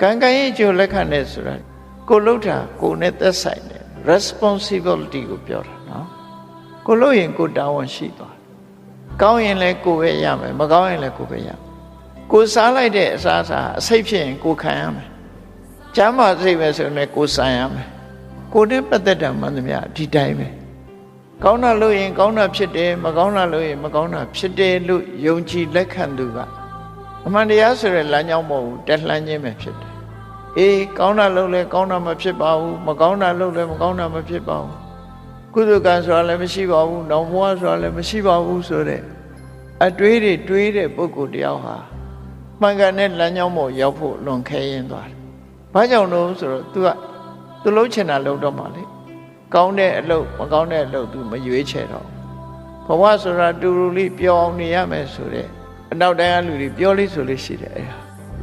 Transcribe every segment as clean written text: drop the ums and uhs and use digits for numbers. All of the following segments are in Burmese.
ကံကံရဲ့အကျိုးလက်ခံတယ်ဆိုတာကိုလှုပ်တာကိုနဲ့သက်ဆိုင်တယ် responsibility ကိုပြောတာနော်ကိုလှုပ်ရင်ကိုတာဝန်ရှိသွားကောင်းရင်လည်းကိုပဲရမယ်မကောင်းရင်လည်းကိုပဲရမယ်ကိုစားလိုက်တဲ့အစားအစာအစိတ်ဖြစ်ရင်ကိုခံရမယ်ကျမ်းမာစိတ်ပဲဆိုရင်ကိုဆိုင်ရမယ်ကိုနဲ့ပတ်သက်တာမှန်သမျှဒီတိုင်းပဲကောင်းတာလို့ရင်ကောင်းတာဖြစ်တယ်မကောင်းတာလို့ရင်မကောင်းတာဖြစ်တယ်လို့ယုံကြည်လက်ခံသူကအမှန်တရားဆိုတဲ့လမ်းကြောင်းမဟုတ်ဘူးတက်လှမ်းခြင်းပဲဖြစ်တယ်အေးကောင်းတာလို့လည်းကောင်းတာမဖြစ်ပါဘူးမကောင်းတာလို့လည်းမကောင်းတာမဖြစ်ပါဘူးကုသကံဆိုတာလည်းမရှိပါဘူးနောင်ဘဝဆိုတာလည်းမရှိပါဘူးဆိုတဲ့အတွေးတွေတဲ့ပုဂ္ဂိုလ်တယောက်ဟာမှန်ကန်တဲ့လမ်းကြောင်းပေါ်ရောက်ဖို့လွန်ခဲရင်သွားတယ်ဘာကြောင့်လို့ဆိုတော့ तू လှုပ်ချင်တာလှုပ်တော့မှလေကောင်းတဲ့အလုပ်မကောင်းတဲ့အလုပ် तू မရွေးချယ်တော့ဘဝဆိုတာတူတူလေးပျော်အောင်နေရမယ်ဆိုတဲ့အနောက်တိုင်းကလူတွေပြောလေးဆိုလေးရှိတယ်အဲ့ဒါ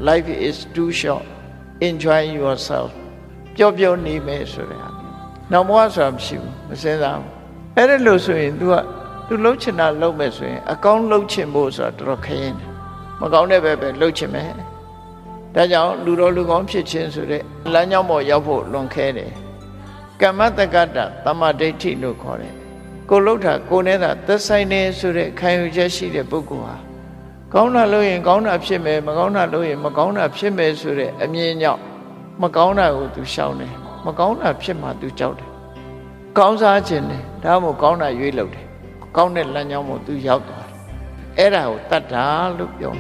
life is too short enjoy yourself ပျော်ပျော်နေမယ်ဆိုတဲ့ဟာနောက်ဘဝဆိုတာမရှိဘူးမစင်စားဘူးအဲ့ဒါလို့ဆိုရင် तू လှုပ်ချင်တာလှုပ်မယ်ဆိုရင်အကောင်းလှုပ်ချင်ဖို့ဆိုတာတော်တော်ခရင်တယ်မကောင်းတဲ့ဘက်ပဲလှုပ်ချင်မယ်ဒါကြောင့်လူတော်လူကောင်းဖြစ်ခြင်းဆိုတဲ့လမ်းကြောင်းပေါ်ရောက်ဖို့လွန်ခဲတယ်ကမ္မတက္ကတသမ္မာဒိဋ္ဌိလို့ခေါ်တယ်ကိုလှုပ်တာကိုနဲ့သာသက်ဆိုင်နေဆိုတဲ့ခံယူချက်ရှိတဲ့ပုဂ္ဂိုလ်ဟာကောင်းတာလို့ရင်ကောင်းတာဖြစ်မယ်မကောင်းတာလို့ရင်မကောင်းတာဖြစ်မယ်ဆိုတဲ့အမြင်ကြောင့်မကောင်းတာကို तू ရှောင်တယ်မကောင်းတာဖြစ်မှ तू ကြောက်တယ်ကောင်းစားခြင်းတယ်ဒါမှမဟုတ်ကောင်းတာရွေးလုပ်တယ်ကောင်းတဲ့လမ်းကြောင်းပေါ် तू ရောက်သွားတယ်အဲ့ဒါကိုတတ်တာလို့ပြော